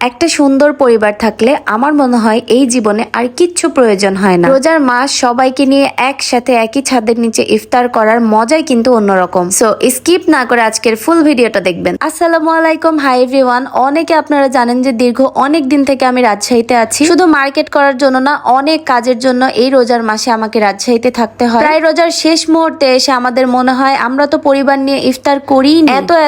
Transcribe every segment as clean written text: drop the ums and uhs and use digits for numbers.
একটা সুন্দর পরিবার থাকলে আমার মনে হয় এই জীবনে আর কিচ্ছু প্রয়োজন হয় না। রোজার মাস সবাইকে নিয়ে একসাথে একই ছাদের নিচে ইফতার করার মজাই কিন্তু অন্যরকম। সো স্কিপ না করে আজকের ফুল ভিডিওটা দেখবেন। আসসালামু আলাইকুম, হাই এভরিওয়ান। অনেকে আপনারা জানেন যে দীর্ঘ অনেক দিন থেকে আমি রাজশাহীতে আছি, শুধু মার্কেট করার জন্য না, অনেক কাজের জন্য এই রোজার মাসে আমাকে রাজশাহীতে থাকতে হয়। প্রায় রোজার শেষ মুহূর্তে এসে আমাদের মনে হয় আমরা তো পরিবার নিয়ে ইফতার করি,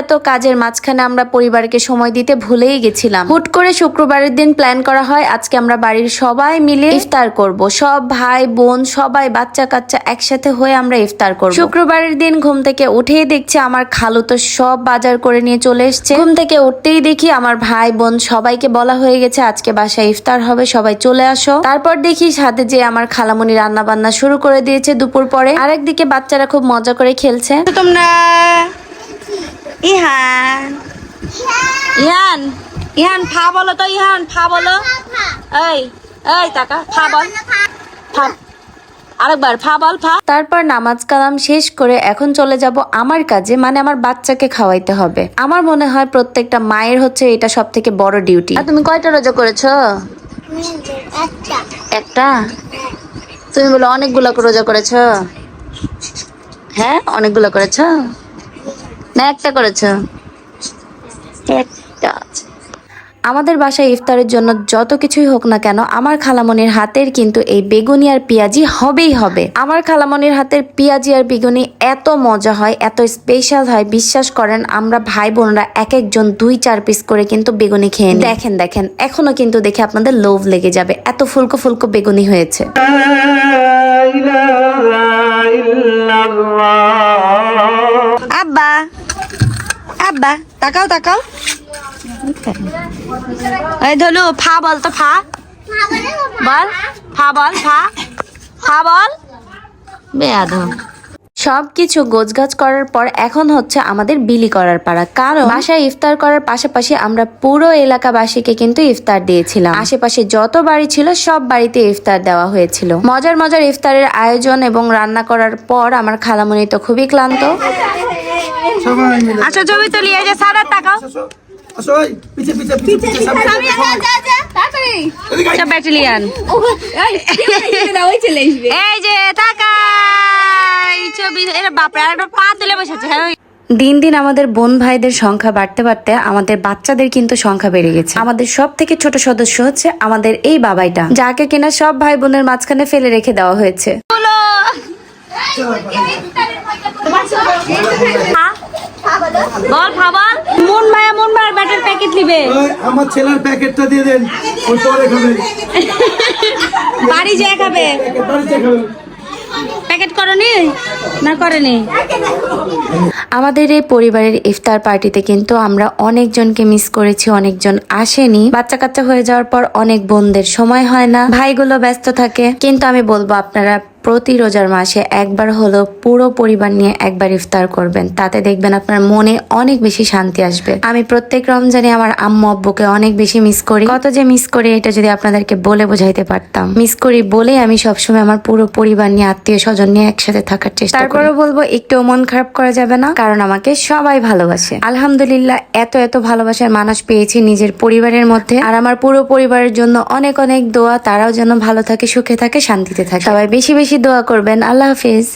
এত কাজের মাঝখানে আমরা পরিবারকে সময় দিতে ভুলেই গেছিলাম। হুট করে শুক্রবারের দিন প্ল্যান করা হয় আজকে আমরা বাড়ির সবাই মিলে ইফতার করব। সব ভাই বোন সবাই বাচ্চা কাচ্চা একসাথে হয়ে আমরা ইফতার করব। শুক্রবারের দিন ঘুম থেকে উঠেই দেখছি আমার খালু তো সব বাজার করে নিয়ে চলে এসছে। ঘুম থেকে উঠতেই দেখি আমার ভাই বোন সবাইকে বলা হয়ে গেছে আজকে বাসায় ইফতার হবে, সবাই চলে আসো। তারপর দেখি সাথে যে আমার খালামণি রান্না বান্না শুরু করে দিয়েছে দুপুর পরে। আরেকদিকে বাচ্চারা খুব মজা করে খেলছে। তোমরা ইহান ইহান ইহান ফা বলো তো, ইহান ফা বলো। এই এই টাকা ফা বল, ফা আরেকবার ফা বল, ফা। তারপর নামাজ কালাম শেষ করে এখন চলে যাব আমার কাজে, মানে আমার বাচ্চাকে খাওয়াইতে হবে। আমার মনে হয় প্রত্যেকটা মায়ের হচ্ছে এটা সব থেকে বড় ডিউটি। আর তুমি কয়টা রোজা করেছো? একটা। তুমি বলো অনেকগুলো রোজা করেছো? হ্যাঁ অনেকগুলো করেছো না একটা করেছো? একটা। আমাদের বাসায় ইফতারের জন্য যত কিছুই হোক না কেন আমার খালামনির হাতের কিন্তু এই বেগুনি আর পেঁয়াজি হবেই হবে। আমার খালামনির হাতের পেঁয়াজি আর বেগুনি এত মজা হয়, এত স্পেশাল হয়, বিশ্বাস করেন আমরা ভাই বোনরা এক একজন 2-4 পিস করে কিন্তু বেগুনি খেয়ে নিই। দেখেন এখনো কিন্তু দেখে আপনাদের লোভ লেগে যাবে, এত ফুলকো ফুলকো বেগুনি হয়েছে। আব্বা আব্বা তাকাও তাকাও। এই ধলু ফা বল তো, ফা বল, ফা বল, ফা বল। বেয়াদব। সবকিছু গোছগাছ করার পর এখন হচ্ছে আমাদের বিলি করার পালা। কারণ বাসায় ইফতার করার পাশাপাশি আমরা পুরো এলাকাবাসীকে কিন্তু ইফতার দিয়েছিলাম। আশেপাশে যত বাড়ি ছিল সব বাড়িতে ইফতার দেওয়া হয়েছিল। মজার ইফতারের আয়োজন এবং রান্না করার পর আমার খালামণি তো খুবই ক্লান্ত। আচ্ছা ছবি তুলি, এই যে সারার টাকাও ব্যাটালিয়ান, এই যে টাকা ছবি। বাপরে আরেকটা পা তুলে বসেছে। দিন দিন আমাদের বোন ভাইদের সংখ্যা বাড়তে বাড়তে আমাদের বাচ্চাদের কিন্তু সংখ্যা বেড়ে গেছে। আমাদের সব থেকে ছোট সদস্য হচ্ছে আমাদের এই বাবাইটা, যাকে কিনা সব ভাই বোনের মাঝখানে ফেলে রেখে দেওয়া হয়েছে। বল খাবার মন মায়ের ব্যাটার প্যাকেট নিবে। আমার ছেলের প্যাকেটটা দিয়ে দেন, ওই পরে খাবে। বাড়ি যেয়ে খাবে। প্যাকেট করনি না করেনি? আমাদের এই পরিবারের ইফতার পার্টিতে কিন্তু আমরা অনেকজনকে মিস করেছি, অনেকজন আসেনি। বাচ্চা কাচ্চা হয়ে যাওয়ার পর অনেক বোনদের সময় হয় না, ভাইগুলো ব্যস্ত থাকে। কিন্তু আমি বলবো আপনারা প্রতি রোজার মাসে একবার হলো পুরো পরিবার নিয়ে একবার ইফতার করবেন, তাতে দেখবেন আপনার মনে অনেক বেশি শান্তি আসবে। আমি প্রত্যেক রমজানে আমার আম্মু আব্বুকে অনেক বেশি মিস করি। কত যে মিস করি এটা যদি আপনাদেরকে বলে বোঝাইতে পারতাম। মিস করি বলে আমি সবসময় আমার পুরো পরিবার নিয়ে, আত্মীয় স্বজন নিয়ে একসাথে থাকার চেষ্টা করি। তারপরে বলবো একটু মন খারাপ করা যাবে না, কারণ আমাকে সবাই ভালোবাসে। আলহামদুলিল্লাহ এত ভালোবাসার মানুষ পেয়েছি নিজের পরিবারের মধ্যে। আর আমার পুরো পরিবারের জন্য অনেক দোয়া, তারাও যেন ভালো থাকে, সুখে থাকে, শান্তিতে থাকে। সবাই বেশি দোয়া করবেন। আল্লাহ হাফিজ।